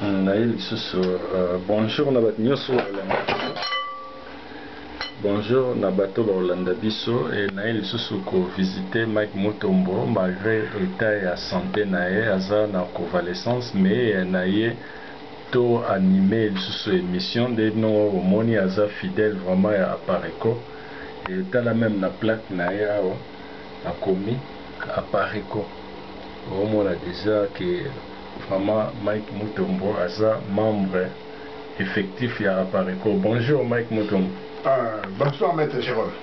Bonjour bonjour Nabato Orlando Biso et Naïl Susu ko visiter Mike Mutombo malgré l'état et la santé nae aza na convalescence mais naie to animé Susu émission de no moni aza fidèle vraiment à Pareco et t'as la même la plaque nae a commis à Pareco on a déjà que vraiment Mike Mutombo aza membre effectif à Pareco. Bonjour Mike Mutombo. Bonsoir Maître Jérôme.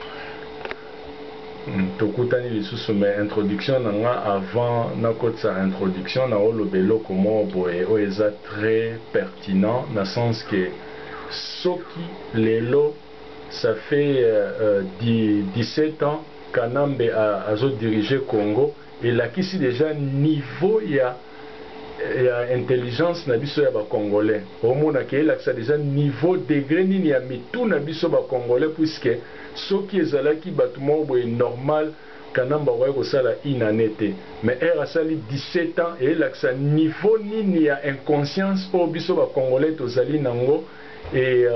Tokutani lisusu mais introduction nanga avant nakotsa introduction na olobelo comment boye oeza très pertinent dans le sens que soki lelo ça fait 17 ans Kanambe a dirigé Congo et là qui déjà niveau ya intelligence na biso ya ba congolais omona ke laksa déjà niveau degré nini ya mitu na biso ba congolais puisque soki ezalaki batuma boye normal Kanamba wa ko sala inanete mais era sali 17 ans et laksa niveau nini ya inconscience o biso ba congolais tozali nango et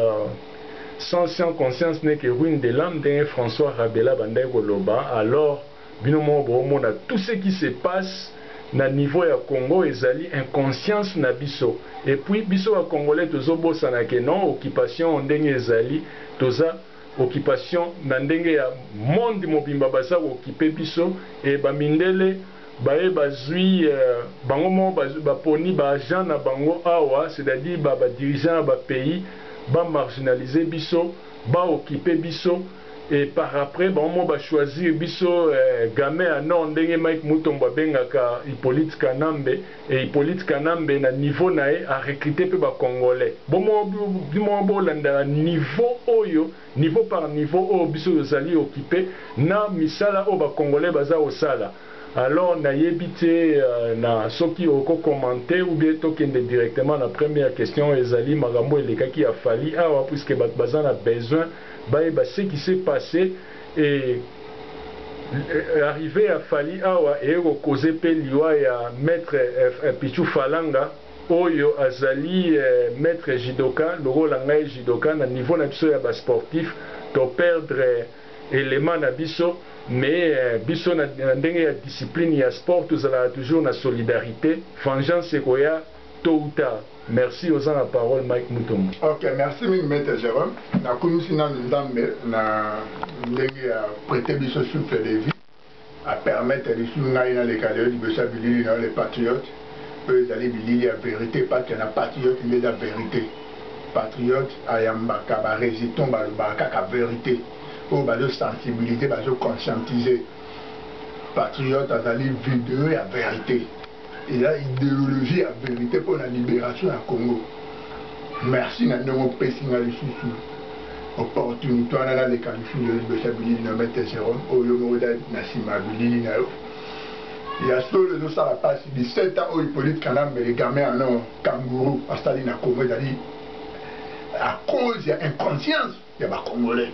sans conscience n'est que ruine de l'âme d'un François Rabela bandai koloba alors bino mo omona tout ce qui se passe na niveau ya Congo ezali inconscience na biso et puis biso wa congolais tozobosa na ke non occupation ndenge ezali toza occupation na ndenge ya monde mobimba baza occuper biso et ba mindele bae bazui bango mo baponi ba agent na bango awa c'est-à-dire ba dirigeant ba pays ba marginaliser biso ba occuper biso et par après bon moi va choisir biso gamin à non ndenge Mike Mutombo bengaka Hippolyte Kanambe et Hippolyte Kanambe na niveau nae a recruter pe ba congolais bon moi bolanda niveau oyo niveau par niveau o biso yozali occupé na misala o ba congolais baza osala alors na yebité na soki oko commenter ou bien tokende directement la première question ezali magambo elekaki a fali awa puisque baza na besoin ce qui s'est passé et arrivé à Fali Awa et causé Peliwa et à maître Pichu Falanga Oyo Azali maître Jidoka le rôle en Jidoka na niveau nabiso ya ba sportif to perdre élément na biso mais biso na ndenge ya discipline ya sport toujours na solidarité vengeance koya tôt ou tard. Merci aux gens la parole Mike Mutombo. Ok, merci Maître Jérôme. Na komisi na ndambe na ndenge à prêter biso souffle de vie à permettre de soutenir dans les cadres du Bessabili dans les patriotes. Eux ils allaient dire la vérité parce qu'il y a patriote mais la vérité. Patriote ayamba kaba résiton ba ka vérité. O ba de sensibilité ba de conscientiser. Patriote azali vidéo la vérité. Il y a idéologie à vérité pour la libération à Congo. Merci à nous président les sous opportunité à la qualification de Bessabili de Maître Jérôme au Yomoda Nassima Bili il y a solo de ça la passe 17 ans au Hippolyte Kanambe les gamins en kangourou à Staline à Congo à cause il y a inconscience il y a des Congolais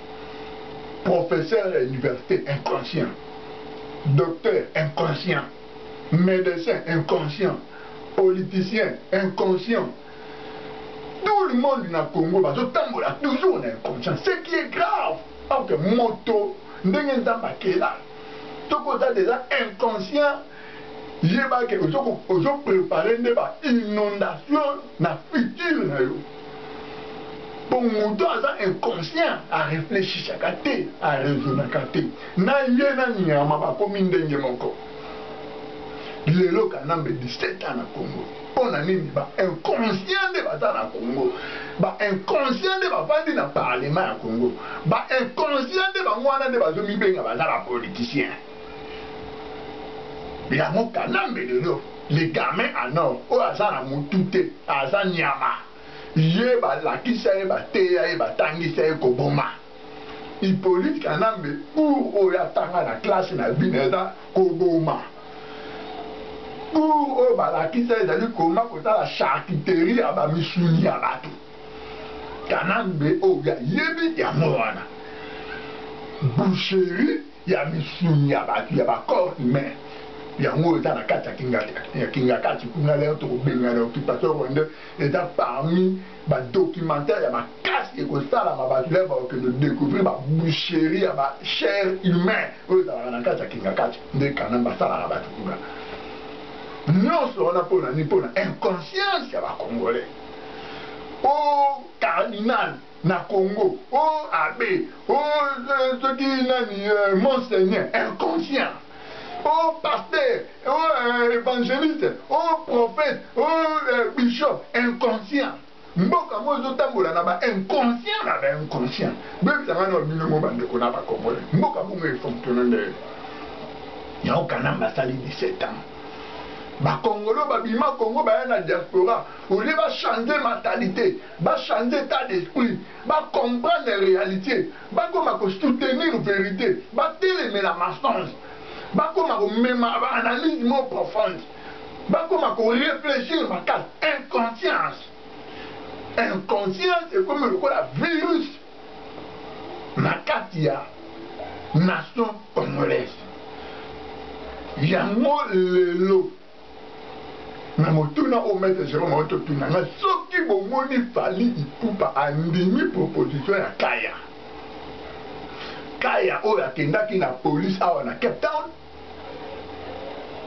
professeur à l'université inconscient docteur inconscient médecin inconscient, politicien inconscient. Tout le monde dans le Congo va toujours inconscient. Ce qui est grave, parce que moto, n'est pas tout le déjà inconscient. J'ai préparé une inondation dans le futur. Pour moto inconscient à réfléchir chaque côté, à raisonner chaque côté. N'a pas comme une dengue mon corps. Les locaux n'ont 17 ans au Congo. On a mis inconscient de bataille au Congo. Inconscient de bataille dans le Parlement au Congo. Inconscient de bataille dans la politicien. Il y a mon canambe de l'eau. Les gamins en or, au hasard à Moutouté, à hasard Nyama. Yé la qui s'est batté, tangi s'est koboma. Hippolyte Kanambe, pour Oyatanga la classe na bineda koboma. Pour la qui s'est d'aller comment pour la charcuterie à la missouli à bateau. Kanambe, yebi ya moana. Boucherie, ya missouli à bateau, ya corps humain. yango eza na kati ya kinga kati kuna leo tokobenga na occupation rwandais eza parmi badocumentaire ya makasi ekosalama bato leo bakokende découvrir baboucherie ya bachair humain oyo ezalaka na kati ya kinga kati nde kana basalaka bato kuna nyonso wana mpona nini mpona inconscience ya bacongolais o cardinal na Congo o abbé o soki nani monseigneur inconscient oh pasteur, oh évangéliste, oh prophète, oh bishop, inconscient. Mboka mozo tambola na ba inconscient na ba inconscient. Bébé ça va no bino mo bande ko na ba Congolais. Mboka mo ngai fonctionne de. Ya okanamba sali 17 ans. Ba Congolais ba bima Congo ba na diaspora, on va changer mentalité, ba changer état d'esprit, ba comprendre la réalité, ba comment soutenir la vérité, ba télémer la mensonge. Bakoma ko mema ba analyse mo profonde. Bakoma ko réfléchir ma case inconscience. Inconscience est comme le virus. Nakatia nation congolaise. Yango lelo. Na motuna o maître Jérôme Ototuna na soki bomoni fali ipupa andimi proposition ya Kaya. Kaya oyo akendaki na police awa na Cape Town.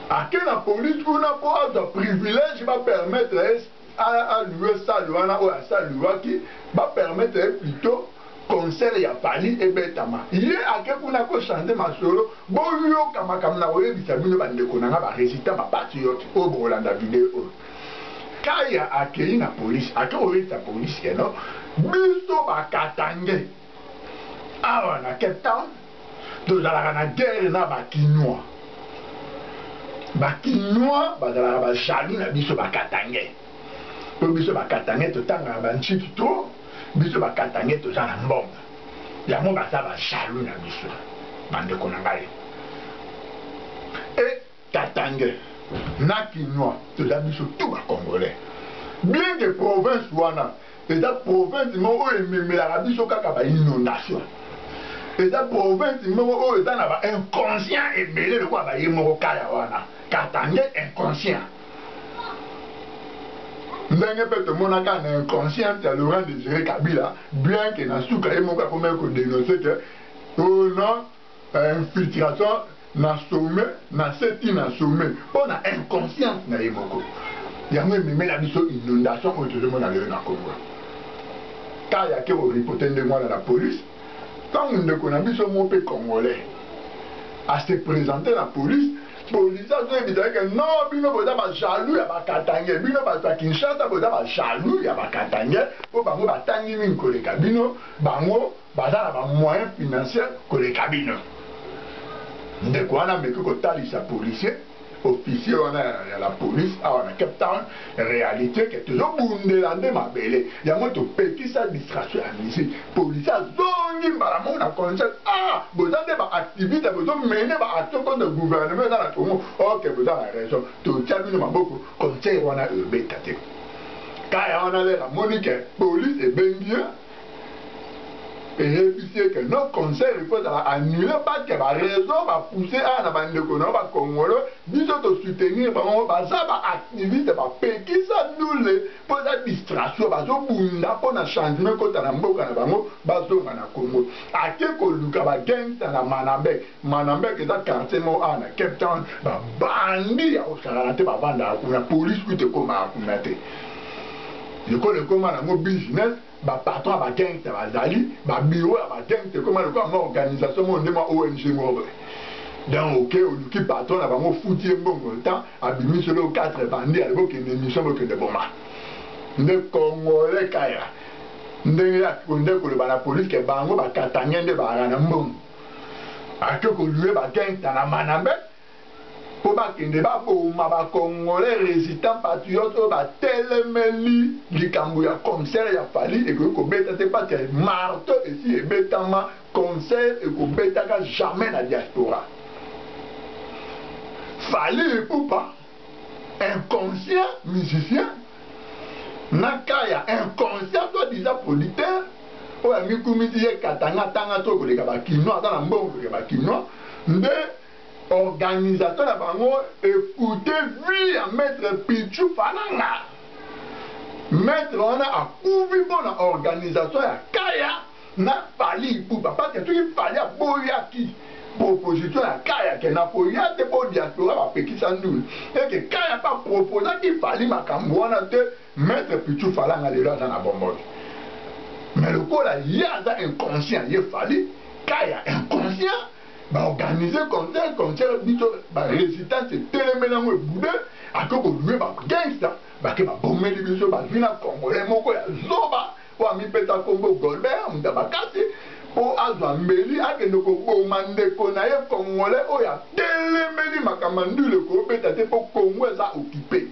Ake na police kuna po azwa privilège ba permettre à louer ça louana oyo asaluwaki ba permettre plutôt concert ya fali ebetama. Ye ake kuna ko changer masolo boyoka makambo na oyebisa bino bandeko nanga ba résident ba patriote oyo bolanda video. Kaya akei na police ake oyeta police eno biso bakatange awa na Cape Town tozalaka na guerre na bakinois bazalaka bajaloux na biso bakatange po biso bakatange totangaka banchiki to biso bakatange toza na mbongo yango baza bajaloux na biso bandeko na ngai e katange na kinois toza biso tout bacongolais bien que province wana eza province moko oyo ememelaka biso kaka bainondation eza province moko oyo eza na ba inconscient ebele lokola baye moko Kaya wana katange inconscient ndenge mpe tomonaka na inconscience ya Laurent Désiré Kabila bien que na suka ye moko akomaki kodénonce ke ona infiltration na sommet na seti na sommet mpo na inconscience na ye moko yango ememela biso inondation oyo tozomona lelo na Congo Kaya ke oripote ndenge wana na police quand ndeko na biso mo mpe congolais a se présenter la police azoye bizali ke non bino boza bajaloux ya bakatange bino bato ya Kinshasa boza bajaloux ya bakatange mpo bango batangi mingi koleka bino bango baza na bamoyen financier koleka bino ndeko wana meki kotalisa policier officier wana ya la police awa na Cape Town réalité ke tozobundela nde mabele yango topekisa distraction ya misiki policier azongi mbala moko na concert boza nde baactivité bozomene baaction contre gouvernement eza na Congo ok boza na raison totia bino maboko concert wana ebeta te Kaya wana lela moni ke police ebengi et que nos conseils il faut annuler parce que la raison va pousser à la bande de Kono, va Congolo, biso de soutenir, ça va activiste, va péquer ça nous les pour la distraction, va zo bunda pour un changement quand on a mboka na bango, va zo na Congo. À quel ko luka va gangsta na Manambek est à quartier mo à na Cape Town, va bandi ya osarate va vanda la police qui te comme à kumate. Je connais comment la business. Ba patron ba gangster bazali ba bureau ba gangster comment le quoi organisation mo ndema ONG mo donc OK oluki patron na bango futi mbongo temps abimi solo 4 bandi alebo ke émission mo ke de boma nde congolais Kaya ndenge ya konde ko le ba la police ke bango ba katanye nde ba na mbongo akoko luwe ba gangster na Manambe po bakende baboma bacongolais résistant patriote oyo batelemeli likambo ya concert ya fali ekoki kobeta te pati ya marteau esi ebetama concert ekobetaka jamais na diaspora fali epupa inconscient musicien na Kaya inconscient to disa producteur oyo amikumisi ye katanga tanga to koleka bakinois aza na mbongo koleka bakinois nde organisateur na bango écoutez vie à maître Pichu Falanga. Maître on a accouvi pour la organisation ya Kaya na pali pour papa que tu pali a boyaki proposition ya Kaya que na poya te pour diaspora ba pekisa ndul et que Kaya pas proposer qu'il fallait makambo na te maître Pichu Falanga le dans la bombe. Mais le coup là il y a inconscient il fallait Kaya inconscient ba organiser concert biso ba résistance télémélango boudé akoko loué ba gangster ba ke ba bomeli biso ba vina congolais moko ya zoba wa mi peta Congo Golbert mutaba kasi po azwa mbeli akende ko boma ndeko na ye congolais oya télémeli makamandule ko beta te po Congo eza occupé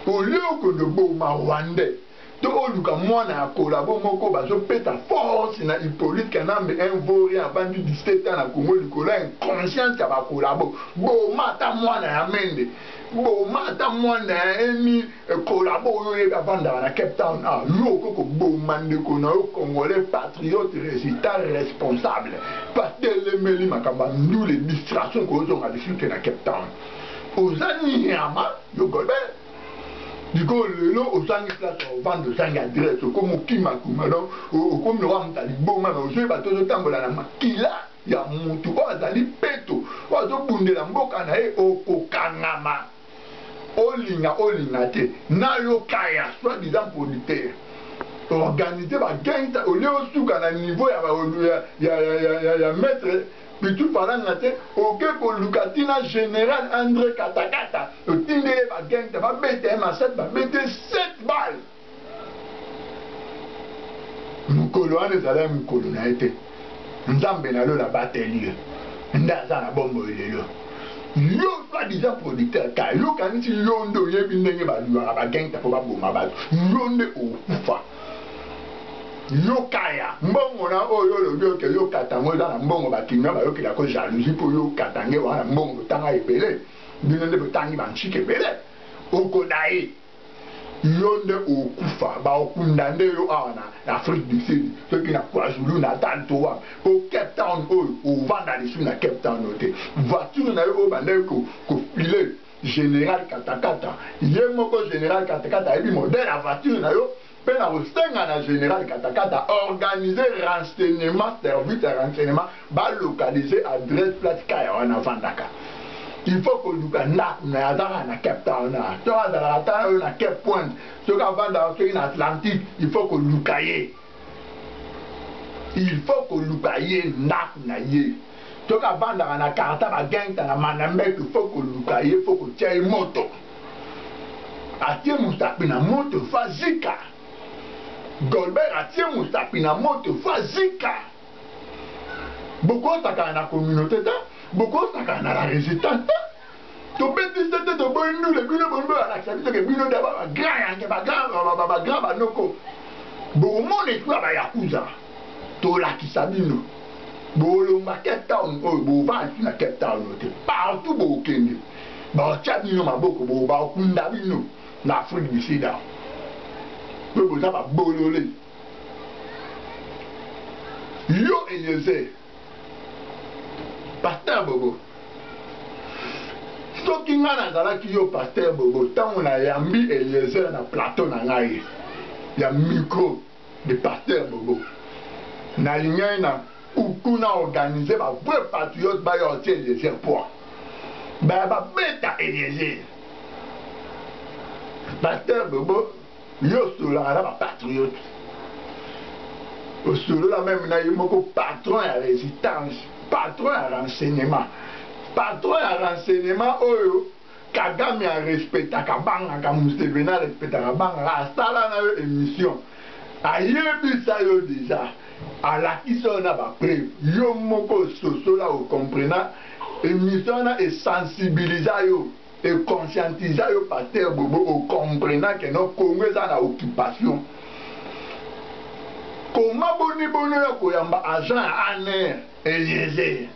au lieu que de boma rwandais to oluka mwana ya kolabo moko bazopeta force na Hippolyte Kanambe invori avandi 17 ans na Congo likola inconscience ya bakolabo bomata mwana ya mende bomata mwana ya emi kolabo oyo yeba vanda na Cape Town yo koko boma ndeko na yo congolais patriote résultat responsable patelemeli makamba ndule distraction kozonga difike na Cape Town ozani yama yo Golbert Diko lelo osangi place vendre osangi adresse comme Kimakuma donc comme le roi mutali boma na ozo ba tozo tambola na makila ya mutu o azali peto o azo bundela mboka na ye okokangama olinga te na yo Kaya soit disant producteur organiser ba gangsta o leo suka na niveau ya maître Pichu Falanga te oke ko lukatina général André Katakata otindele ba gangsta ba bete M7 ba bete 7 balles mukolo ane zala mukolo na ete nzambe na lo la bateli ndaza na bombo lelo yo soit disant producteur ka yo kanisi yondo yebi ndenge ba luwa ba gangsta po ba boma ba yonde okufa yo Kaya mbongo na oyo lobi ke yo katango za na mbongo bakinya ba yo kila ko jalousie po yo katange wana mbongo tanga ebele bino nde botangi banchike ebele okodai yonde okufa ba okunda nde yo awana na Afrique du Sud ce qui na KwaZulu Natal to wa au Cape Town o vanda lisu na Cape Town ote voiture na yo bande ko filer général Katakata ye moko général Katakata ebi modèle la voiture na yo pe na osenga na général Katakata organiser renseignement service de renseignement ba localiser adresse place Kaya wana vandaka il faut que luka ndaku na yazaka na Cape Town na to azala ta na Cape Point to ka vanda so na Atlantique il faut que luka ye il faut que luka ye ndaku na ye to ka vanda na karta ba gangta na manambe il faut que luka ye faut que tie moto atie mustapi na moto fazika Golbert atie mustapi na moto fazika beaucoup taka na communauté ta beaucoup taka na la résistance to beti sete to bondu le bino bondu ala sabito ke bino da ba grand yanke ba grand ba noko bo mone kwa ba yakuza to la kisabino bo lo ma Cape Town bo va na Cape Town te partout bo kende ba chabino maboko bo ba kunda bino na Afrique du Sud bo za ba bolole yo Eliezer Pasteur Bobo soki nga nazalaki yo Pasteur Bobo ntango na yambi Eliezer na plateau na ngai ya micro de Pasteur Bobo nalingai na kuna organiser ba vrai patriote ba yo tie Eliezer poa ba beta Eliezer Pasteur Bobo yo sola ba patriote au solo la même na yimoko patron ya résistance patron à renseignement oyo Kagame a respecté kabanga ka Museveni a respecté kabanga asala na yo émission ayebisa yo déjà alakisa na ba preuve yo moko sosola o comprena émission na et sensibiliser yo et conscientiser yo Pasteur Bobo o comprena que no Congo eza na occupation comment boni ya koyamba agent ANR Eliezer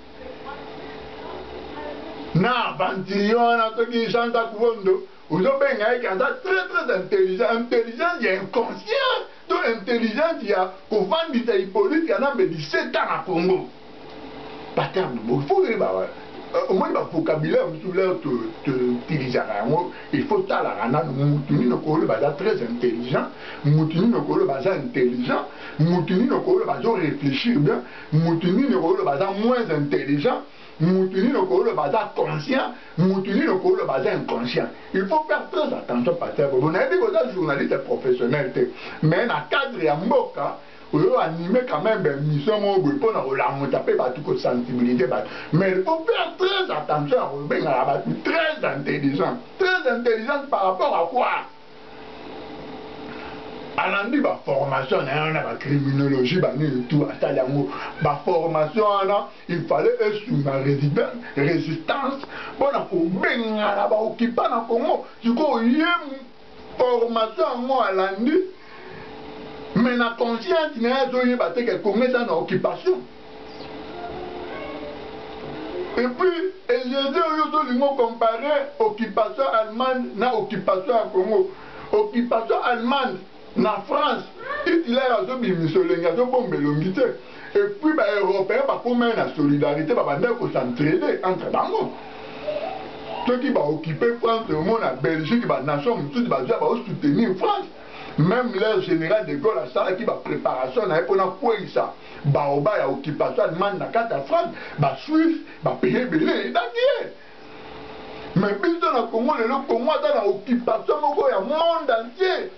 na vantillon na toki chanta kuvondo uzobenga eki aza très intelligent ya inconscient to intelligent ya kovandisa Hippolyte Kanambe 17 ans na Congo Pasteur Bobo faut yeba au moins le vocabulaire il faut très intelligent, intelligent, réfléchir bien, moins intelligent, conscient, inconscient. Il faut faire très attention parce que vous n'avez pas de journaliste professionnel, mais dans le cadre de Mboka, vous animer quand même une mission pour la sensibilité. Mais il faut faire très attention à très intelligent. Très intelligent par rapport à quoi? Alors, la formation, la criminologie, tout, la formation, il fallait être sur la résistance. Pour occuper dans le Congo, il y a une formation à l'année. Mais la conscience n'est pas que commet dans l'occupation. Et puis, ils ont comparé occupation allemande à occupation à Congo. Occupation allemande na France, il a bombe. Et puis, les Européens, pour mettre la solidarité, pour s'entraider entre bango. Ceux qui vont occuper France, le monde, la Belgique, la nation, tout va soutenir France. Même le général de Gaulle a ça qui va préparation pour ça. Baoba a occupation allemande dans la France, Suisse, payer belé, d'accord. Mais puis dans le Congo, le Congo dans l'occupation du monde entier.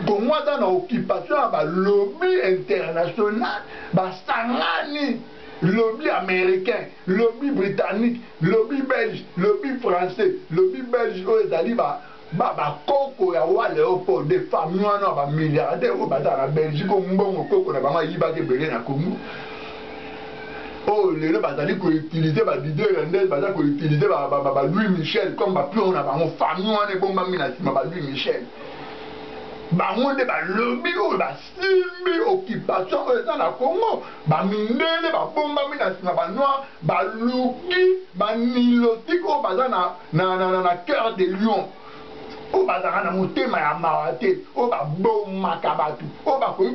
Congo dans l'occupation du lobby international, Sangani, lobby américain, lobby britannique, lobby belge, lobby français, lobby belge, koko ya wa Léopold des familles na milliardaires au bazar na Belgique mbongo koko na bama yiba ke belé na Congo. Oh les bazali ko utiliser ba leader ndel bazali ko utiliser ba Louis Michel comme ba plus on a ba famille on bomba mina sima ba Louis Michel. Ba monde ba lobby o ba simbi occupation dans la Congo ba mindele ba bomba mina sima ba noir ba luki ba nilotique o bazana na cœur des lions. O bazara na motema ya mawate o ba bomaka batu o ba ko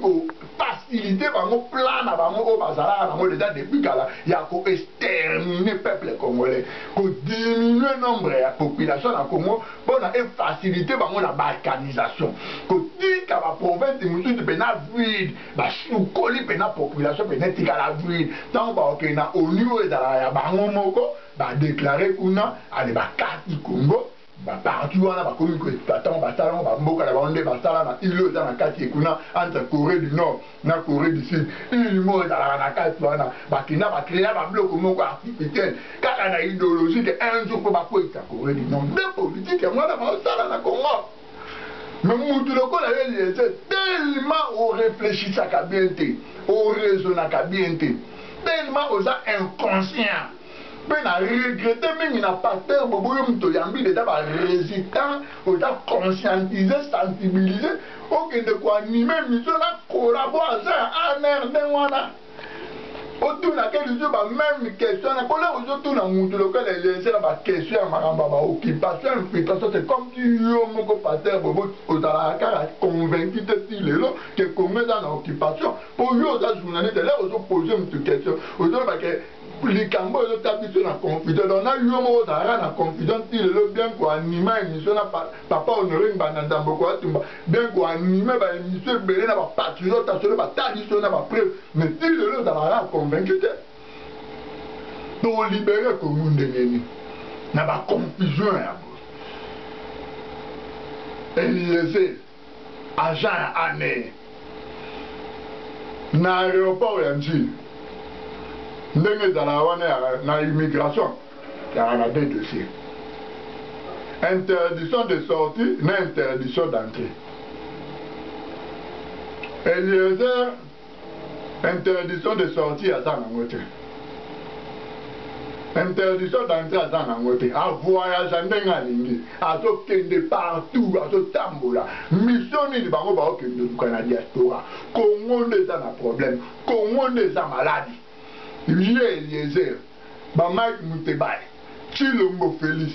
faciliter bango plan na bango o bazara bango déjà depuis kala ya ko exterminer peuple congolais ko diminuer nombre ya population na Congo pour na faciliter bango la balkanisation ko tika ba province mususu pe na vide ba sukoli pe na population pe na tika la vide tant ba ke na au niveau de la bango moko ba déclarer kuna ale ba kati Congo partout wana bakomi ko exploitant basala mboka na bango basala na île dans la kati kuna entre Corée du Nord na Corée du Sud il mo ezalaka na kati wana bakina bakrea babloko moko artificiel kaka na idéologie que un jour po bakoyisa Corée du Nord de politique yango wana basala na Congo. Mais mutu lokola ye tellement o réfléchissaka bien te o raisonnaka bien te tellement oza inconscient. Mais on a regretté même une parterre, on a résistant, on a conscientisé, sensibilisé, on a quoi animer, on a collaboré à un autour de laquelle ils ont même question, autour de la moto locale, les gens ont question, occupation, infiltration, c'est comme si mon parterre, on a convaincu que comme dans l'occupation, pour eux, les journalistes, là, ils ont posé une question. Les Cambodges ont tapé sur la confusion. On a eu un mot dans la confusion. Il est bien qu'on anime l'émission. Papa honoré bien qu'on anime l'émission. Belé n'a pas patriote, n'a pas tradition, n'a pas preuve. Mais s'il est dans la convaincu, pour libérer le monde de l'ennemi. N'a pas confusion. Eliezer, agent année. Dans l'aéroport, il y a un Gilles. Dans l'immigration, il y a deux dossiers. Interdiction de sortie, mais interdiction d'entrée. Eliezer, interdiction de sortie à Zanangote. Interdiction d'entrée à Zanangote. À voyage à Nengalingi, à Tokende partout, à Tambola. Mission ni bango ba okende du Canada diaspora. Congo n'est pas un problème. Congo n'est pas maladie. Lié Eliezer, Mike Moutebaï, Chilombo Félix,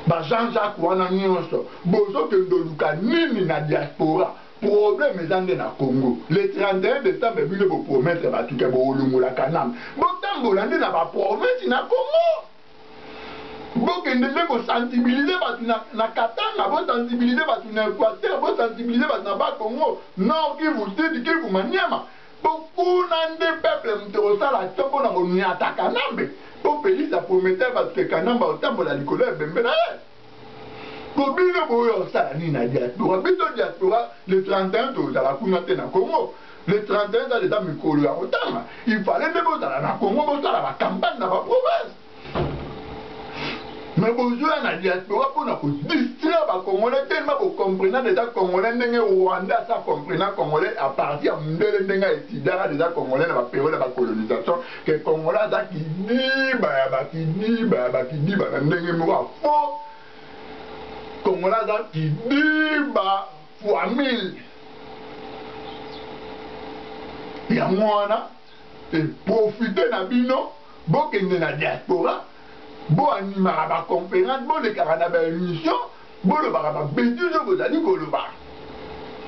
Jean-Jacques Wana Nyonso, Bozo Kendoluka, Nini na diaspora, problème eza nde na Congo le 31 décembre bino bo promettre ba tuke bo olungola kanam bo tambola nde na ba province na Congo bo kende nde bo sensibiliser ba na Katanga bo sensibiliser ba na Équateur bo sensibiliser ba na ba Congo Nord Kivu Sud Kivu Maniema bo kuna nde peuple mtero sala tombo na ngoni ataka nambe bo pays sa promettre ba tuke kanamba otambola likolo bembe na ye. Bobino boyo sala ni na diaspora bito diaspora le 31 to za la kuna te na Congo le 31 za leta mikolo ya otama il fallait de bozala na Congo bozala ba campagne na ba province mais bozo na diaspora pour na ko distraire ba congolais tellement bo comprendre déjà congolais ndenge Rwanda ça comprendre congolais à partir ndele ndenge etidara déjà congolais na ba période ba colonisation que congolais za ki di ba na ndenge mo fo Congolais qui dit bah fois 1000 et à moi et profiter na bino bon que na diaspora bon animer ba conférence bon le carana ba émission bon le ba bêtise vous allez koloba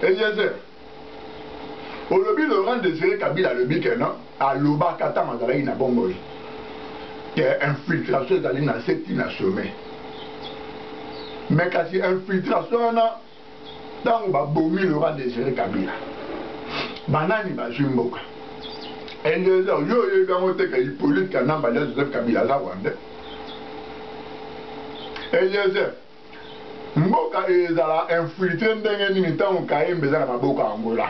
et bien sûr au lobby Laurent Désiré Kabila le bic non à loba kata mazala ina bongo que infiltration d'aller na secte na sommet. Mais quand il y a infiltration, dans le bomi le roi Désiré Kabila. Banani va jouer Mboka. Et les gens, yo monté que les politiques qui n'ont pas Joseph Kabila là Rwanda. Et les gens, Mboka est infiltré dans les temps où Kaïm besoin de Mboka Angola.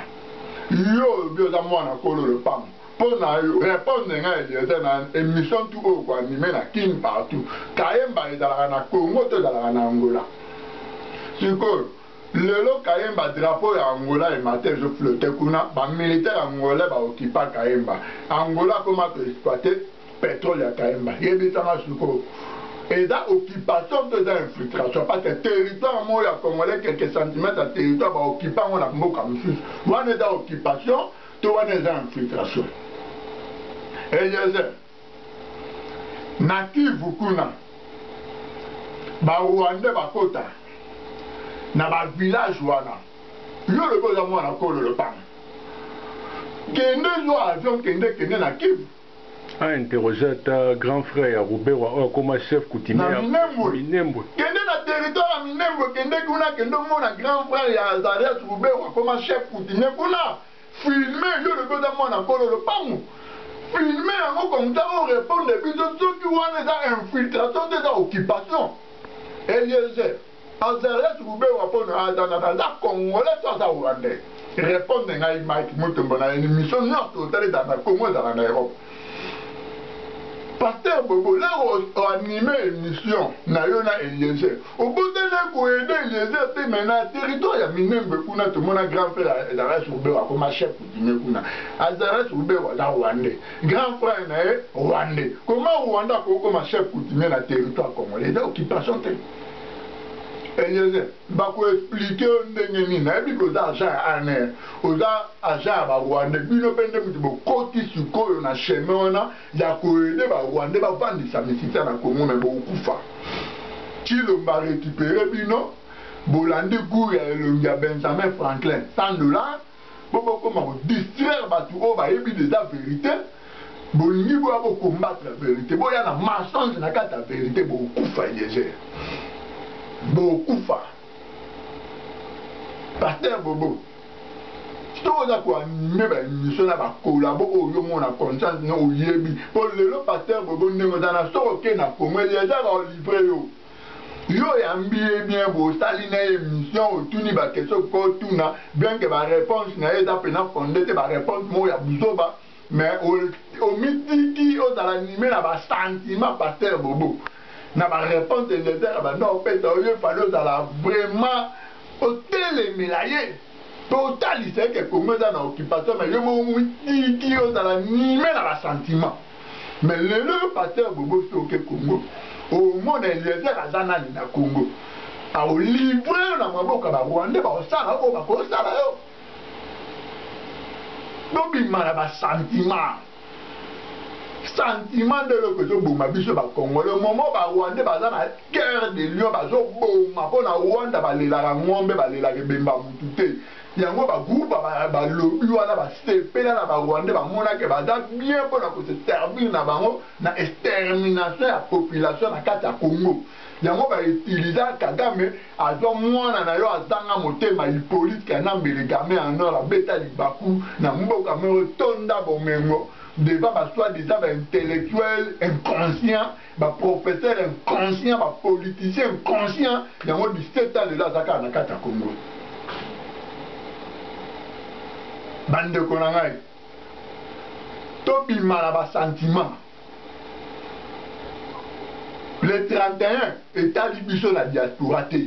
Yo bio za mwana kolo le pam. Pour répondre à une émission tout haut, quoi, animé na King partout. Kayemba est dans la Congo, tout dans la Angola. C'est que le Kayemba drapeau à Angola et matin je flottais kuna, les militaires angolais va occuper Kayemba. Angola comment exploiter pétrole à Kayemba. Il y a des gens et dans l'occupation de l'infiltration, parce que le territoire, moi, il y a Congolais quelques centimètres de territoire, va occuper mon amour comme ça. Moi, on est dans l'occupation, tout on est dans l'infiltration. Et je sais, Naki Vukuna, Rwanda Bakota, na ba village wana, yo le beau d'amour na kolo le pan. Kende zo avion kende na Kivu. A interrogé ta grand frère Roubewa comme chef coutumier à Minembwe. Kende na territoire à Minembwe, kende kuna kende mon grand frère ya Zarias Roubewa comme chef coutumier kuna. Filmer yo le beau d'amour na kolo le pan. Filmer yango comme ça on répond depuis ceux qui ont des infiltrations des occupations. Eliezer, Azarias Roubewa pour na Congolais ça Rwandais. Répondre à Mike Mutombo na une mission nord totale dans la Congo dans l'Europe. Pasteur Bobo, là où animé une mission, na Eliezer. Au bout de là, pour aider Eliezer, c'est maintenant territoire, il y a Minembwe kuna, tout le monde a grand frère Azarias Roubewa comme chef coutumier kuna. Azarias Roubewa dans Rwandais. Grand frère na Rwandais. Comment Rwanda comme chef coutumier dans territoire congolais? C'est occupation. Eliezer, bako expliquer ndenge nini na yebi koza agent aner oza agent ba Rwanda bino pende mutu bokoti sikoyo na chemin wana ya koyede ba Rwanda bavandisa misisa na Congo me bokufa Chilomba récupérer bino bolandi cour ya elongi ya Benjamin Franklin $100 bokoma distraire batu oyo bayebi déjà vérité bolingi boya bocombattre la vérité boya na mensonge na kati ya vérité bokufa Eliezer. Bokufa Pasteur Bobo si on a quoi animé une mission na collabo oyo mona conscience no oyebi pour le Pasteur Bobo ndenge za na so ke na Congo Eliezer va livrer yo yambi bien bo sali na émission otuni ba question ko tuna bien que ba réponse na eza pena fondé te ba réponse mo ya buzoba mais au mitiki o za animé na ba sentiment Pasteur Bobo. Na ba réponse de Eliezer ba non peut il fallait ça vraiment hôtel mélaye total c'est que comme ça na occupation mais yo mo qui ça la nimé na ba sentiment mais le Pasteur Bobo so ke Congo au monde Eliezer azana na Congo a livrer na maboka ba Rwanda ba osala ko ba ko sala yo no bi mala ba sentiment sentiment de l'eau que je bouma biso ba Congo le moment ba Rwanda ba za na guerre de lion ba zo bouma pona Rwanda ba lela ngombe ba lela bemba mutute yango ba groupe ba lobby wana ba sepela na ba Rwanda ba mona ke ba za bien pona ko se servir na bango na extermination ya population na kati ya Congo yango ba utiliser Kagame azo mwana na yo azanga motema Hippolyte Kanambele game en or la beta libaku na mboka mero tonda bomengo devant ba soi-disant intellectuel inconscient, ba professeur inconscient, ba politicien inconscient, yango 17 ans de la zaka na kata Congo. Bande konangai. Tobi mala ba sentiment. Le 31 état libiso la diaspora te.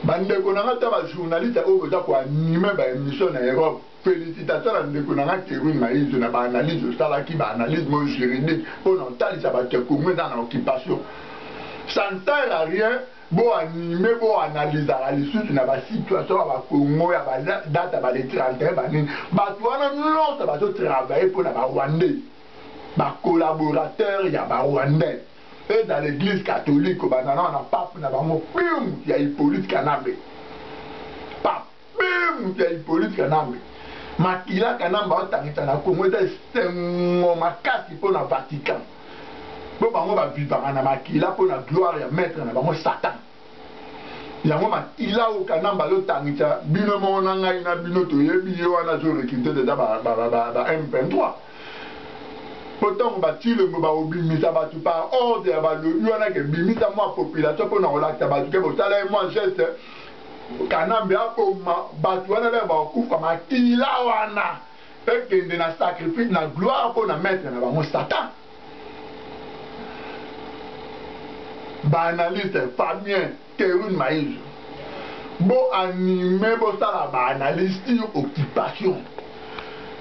Bande konanga ta ba journaliste o boza ko animer ba émission na Europe. Félicitations à Ndekonanga Kérune Maïs, on a une analyse de ça qui va analyse juridique pour nous ça va te commettre dans l'occupation. Ça ne sert à rien, bon animer, bon analyser à l'issue de la situation à Congo, à la date à les 31 années. Bah toi non, ça va se travailler pour la Rwandais. Bah collaborateur, il y a Rwandais. Et dans l'église catholique, on a pas, on a vraiment il y a Hippolyte Kanambele. Pas, il y a Hippolyte Kanambele. Makila Kanamba otangita na Congo c'est makasi pour na Vatican. Bo bango ba vivre na makila pour na gloire ya maître na bango Satan. Yango makila o Kanamba otangita bino mona ngai na bino to yebi wana zo recruter de ba M23. Pourtant ba tile mo ba obimisa ba tu par ordre ya ba lo wana ke bimisa mo population pour na olakta ba ke bo tala moi geste Kanambe akoma batu wana le ba kufa makila wana ekende na sacrifice na gloire pour na mettre na bango Satan. Ba analyste Fabien Kérune Maïs bo animé bo sala ba analyse sur occupation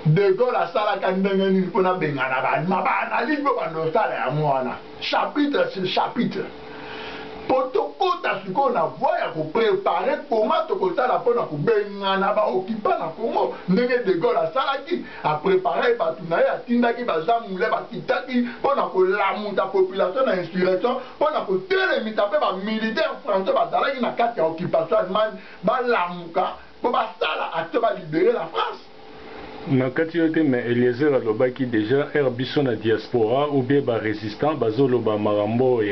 de Gaulle a sala kandenge ni pona bengana ba analyse bo ba no sala ya mwana chapitre sur chapitre. Potokota siko na voya ko préparer comment to kota la pona ko bengana ba okipa na Congo ndenge de Gaulle asalaki a préparer ba tunaye atindaki ba zamule ba kitaki pona ko lamuta population na insurrection pona ko telemita pe ba militaire français ba zalaki na kati ya occupation allemande ba lamuka po ba sala ato ba libérer la France. Na kati yote mais Eliezer alobaki déjà herbiso na diaspora ou bien ba résistant bazolo ba marambo il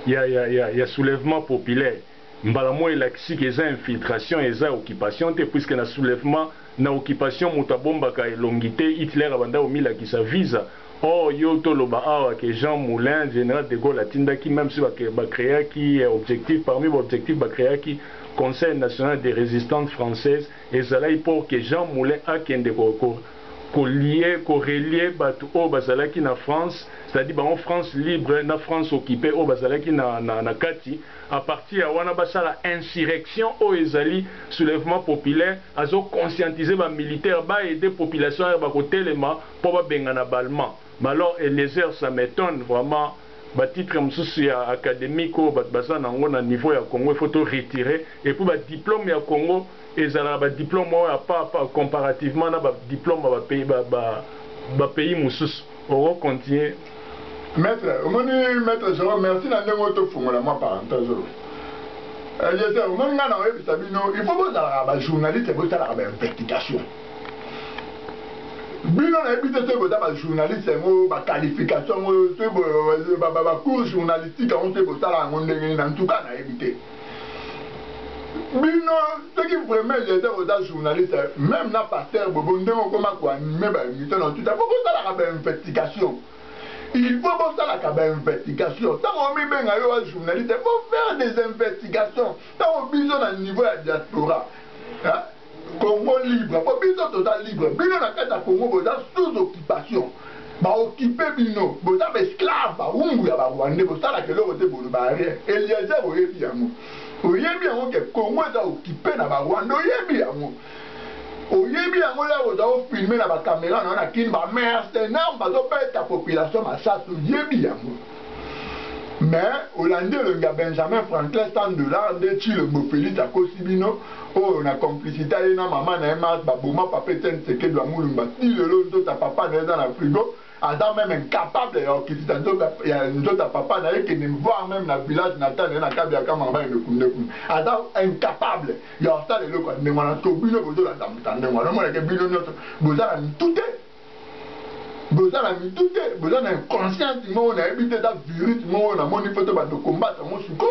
y a soulèvement populaire. Mbalamo elaksi que ça infiltration et ça occupation puisque na soulèvement na occupation mutabomba ka elongité Hitler abanda omila qui sa visa. Oh yo to loba awa que Jean Moulin général de Gaulle atinda qui même si ba créer qui objectif parmi les objectifs ba créer qui Conseil national des résistantes françaises et ça là pour que Jean Moulin a kende relier batu o bazalaki na France, c'est-à-dire en France libre na France occupée o bazalaki na kati à partir à wana basala insurrection o ezali soulèvement populaire azo conscientiser ba militaire ba aider population ba kotelema pour ba bengana balma. Mais alors Eliezer ça m'étonne vraiment ba titre msusu ya académique o basa nango na niveau ya Congo il faut to retirer et pour ba diplôme ya Congo ezala ba diplôme ya pas comparativement na ba diplôme ba pays mususu on continue. Maître maître Jérôme merci na ndenge to fungola moi parenthèse Eliezer on nga na webi sabino il faut bozala ba journaliste bozala ba investigation. Bino na ebite te boza ba journaliste ngo ba qualification ngo te ba cours journalistique on te bozala ngo ndenge na ntuka na ebite. Bino ce qui vraiment les autres journalistes même na pasteur bobo ndenge koma ko animer ba émission na tout ça faut bozala ba investigation. Il faut bozala ba investigation. Tant on mi benga yo journaliste faut faire des investigations. Tant on biso na niveau ya diaspora. Hein? Congo libre, pas bino total libre. Bino na kata Congo boza sous occupation. Ba occupé bino, boza esclave ba ungu ya ba Rwanda boza la kelo bote bolu ba rien. Eliezer oyebi yango. Oyebi yango ke Congo za occupé na ba Rwanda oyebi yango. Oyebi yango la boza o filmer na ba caméra na kin ba mercenaire ba zo peta population masasa oyebi yango. Mais Hollandais le gars Benjamin Franklin $100 de Chile Bofeli ta Kosibino oh na complicité na maman na emas ba boma papa ten seke do amulumba ti le londo ta papa dans la frigo Adam même incapable il y a une autre papa qui ne voit même dans le village natal na kabia kama ngaba ne kunde kun Adam incapable il y a ça le ko ne wana to bino bozo la tamtande wana mo ke bino nyoto boza na tuté boza na tuté boza na conscience mo na ebité da virus mo na moni photo ba de combattre mo suko.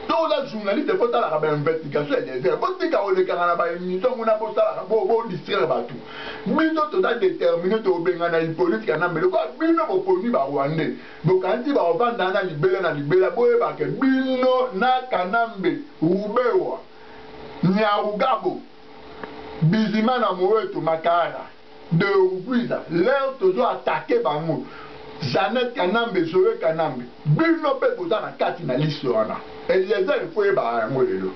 Donc les journalistes il faut faire une investigation et des faut dire qu'on les canards ba émission on a pour ça bo distraire ba tout bino to da déterminer to benga na politique na mbele ko bino bo poni ba wande bo kanti ba ovanda na libela boye ba ke bino na kanambe ubewa nyarugabo bizimana mowetu makara de Rugwiza l'air toujours attaqué bango Janet Kanambe Zoé Kanambe bino pe boza na kati na liso wana Eliezer faut ba ngolelo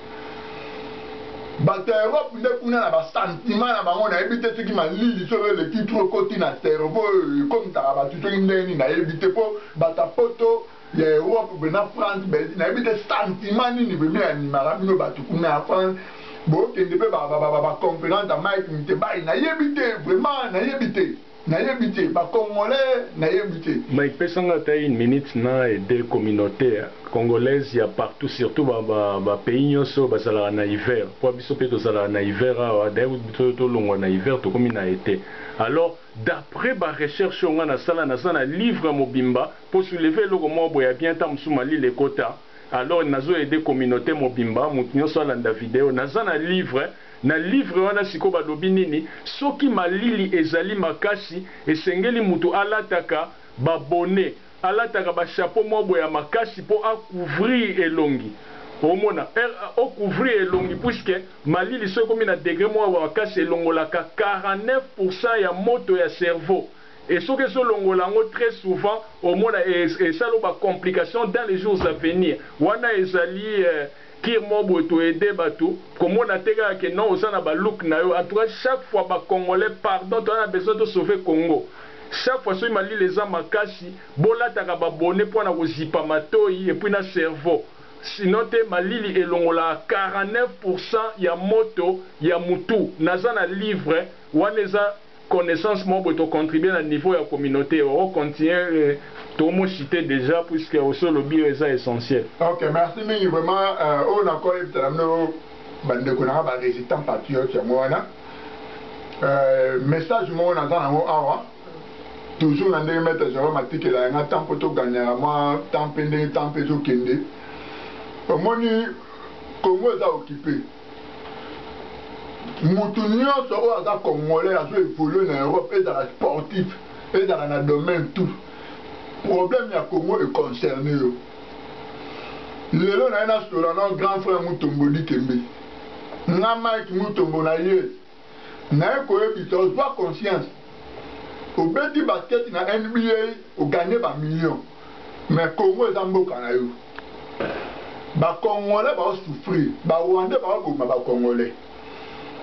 bata Europe nde kuna na ba sentiment na bango na ebite soki malili so le titre côté na cerveau comme ta ba tuto ndeni na ebite po bata poto ya Europe bena France Belgique na ebite sentiment ni be mi animara bino batu kuna France bo kende pe ba conférence à Mike Mitebai na ebite vraiment na ebite ba congolais na ebite Mike pesanga ta une minute na et des communautés congolaises il y a partout surtout ba pays nyonso bazala na hiver po biso pe tozala na hiver d'ailleurs to longo na hiver to comme na été alors d'après ba recherche on na sala na sana livre mobimba pour soulever le moment boya bien tam soumali les quotas alors nazo aider communauté mobimba mutu nyonso alanda vidéo nazana livre na livre wana siko balobi nini soki malili ezali makasi esengeli mutu alataka babone alataka ba chapeau mobo ya makasi po a couvrir elongi omona o couvrir elongi puisque malili soki komi na degré mo ya makasi elongolaka 49% ya moto ya cerveau et ce que ce longolango très souvent au monde et ça ba complication dans les jours à venir wana ezali qui mobo to aider bato comme on a tega que non osana ba look na yo en tout cas chaque fois ba congolais pardon on a besoin de sauver Congo chaque fois so imali les amakasi bolata ka ba bonné pour na kozipa matoi et puis na cerveau sinon te malili elongola 49% ya moto ya mutu nazana livre waneza connaissance moi pour contribuer à niveau de la communauté on continue tout le monde cité déjà puisque aussi le bio est essentiel. Ok, merci mais vraiment on a encore évidemment bande qu'on a résistant patriote chez moi message moi on entend en awa toujours dans des mettre Jérôme Matique là un temps pour tout gagner moi temps pendé temps peso kende moi ni Congo est occupé mutu nyonso oyo aza congolais azo évoluer na Europe et dans la sportif et dans le domaine tout problème ya Congo est concerné yo lelo na ena solo na grand frère Mutombo Dikembe na Mike Mutombo na ye na ekoyebisa ozwa conscience obeti basket na NBA oganye ba million mais Congo eza mboka na yo ba congolais ba souffrir ba rwandais ba boma ba congolais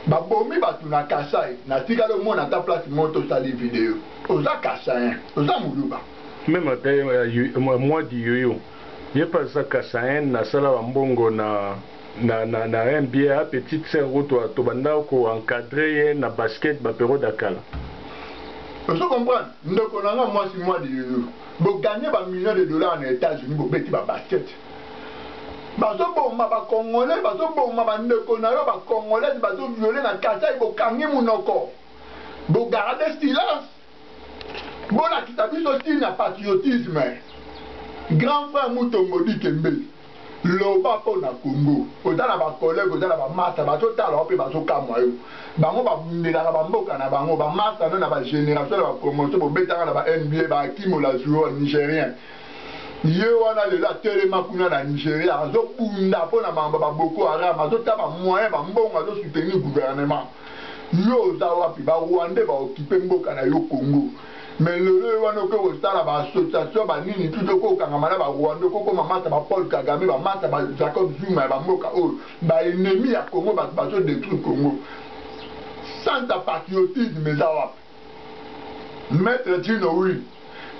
babomi batu na Kasai na tika le monde à ta place moto sali vidéo oza Kasai oza muluba même moi di yoyo ye pas ça Kasai na sala mbongo na NBA petite sœur to banda ko encadrer na basket ba pero dakala ozo comprendre ndeko nanga moi di yoyo bo gagner ba millions de dollars na États-Unis bo beti ba basket bazoboma bakongolais bazoboma bandeko na yo bakongolais bazoviole na Kasai bokangi munoko bogarde silence bolakisa biso style na patriotisme grand frère Mutombo Dikembe loba mpo na Congo oza na bacollègue oza na bamasa bazotala mpe bazokamwa yo bango babundelaka bamboka na bango bamasa no na bagénération na bapromotion bobetaka na ba NBA baakimola joueur nigérien ye wana lela telema kuna na Nigeria azobunda mpona mamba ba Boko Haram azotaba moyen bambongo azosoutenir gouvernement yo oza wapi barwandais baokipe mboka na yo Congo mais lelo wana oke kosala baassociation banini tuto kokokangama na barwandais kokoma masa ba Paul Kagame bamasa ba Jacob Zuma ya bamboka oyo baennemi ya Congo bato bazodétruire Congo sans patriotisme eza wapi maître Tino oui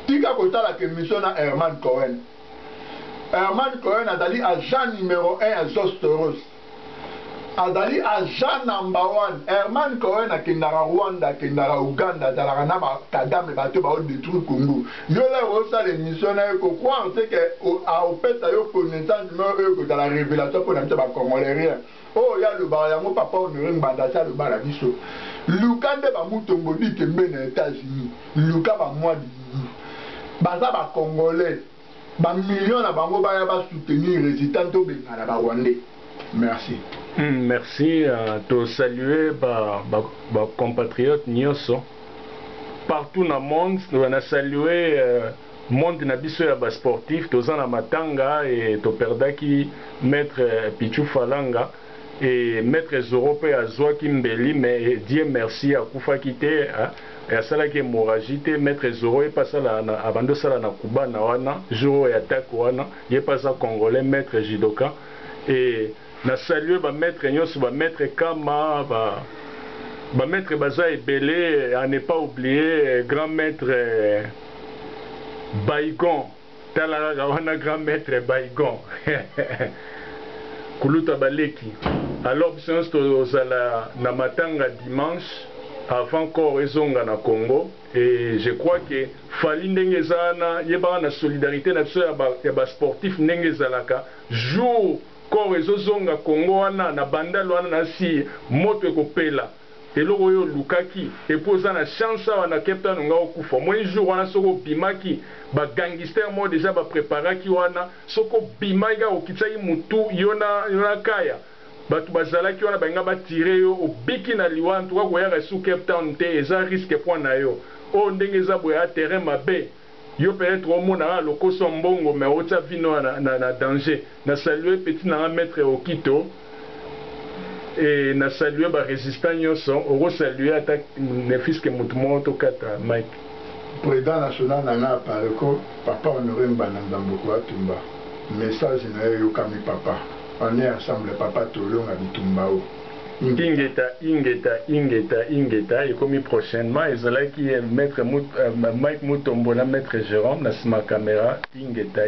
tika kotala ke mission na Herman Cohen azali agent numéro 1 à Zostoros azali agent number 1. Herman Cohen akendaka Rwanda, akendaka Uganda, azalaka na bakadame bato baodétruire Congo. Yo la osala émission na yo kokroire te ke aopesa yo connaissance numéro yo kozala révélation mpona biso bacongolais rien. Oh ya lobaka yango papa Honoré Mbanda tia lobala biso. Luka nde bamutongo dikembe na États-Unis. Luka bamwadi baza bacongolais. Millions na bango baya ba soutenir résident to bengala ba Rwandais. Merci. Merci to saluer ba compatriotes nyonso partout na monde. On a salué monde na biso ya ba sportif toza na matanga et to perdaki maître Pichu Falanga et maître Zoro pe azwa kimbeli mais Dieu merci akufa kite et asalaki hémorragie te maître Zoro e pasala na abando sala na Kuba na wana jour ya attaque wana ye pasa congolais maître Jidoka et na saluer ba maître nyonso ba maître Kama ba maître baza ebele à ne pas oublier grand maître Baigon talaka wana grand maître Baigon Kuluta Baleki. Alors biso tozala na matanga dimanche avant corps ezonga na Congo et je crois que fali ndenge zana yeba na solidarité na biso ya ba sportif ndenge zalaka jour corps ezozonga Congo wana na bandalo wana na si moto ekopela eloko oyo lukaki epoza na chance wana Cape Town nga okufa moi jour wana soko bimaki ba gangster mo déjà ba préparaki wana soko bimaiga okitsaki mutu yona kaya batu bazalaki wana benga batire yo obiki na liwa ntuka koyaka su Cape Town te eza risque point na yo o ndenge eza boya terrain mabe yo peut-être omona lokoso mbongo mais ota vino na danger na saluer petit na maître Okito et na saluer ba résistant nyonso oro saluer attaque ne fils que mutu moto kata Mike président national nanga pareko papa Honoré Mbanda Ndamboko Atumba message na yo kami papa. On est ensemble, papa Tolong à Bitumbao. Ingeta, et comme prochainement, ils ont là qui est maître Mike Mutombo, maître Jérôme, dans ma caméra, Ingeta.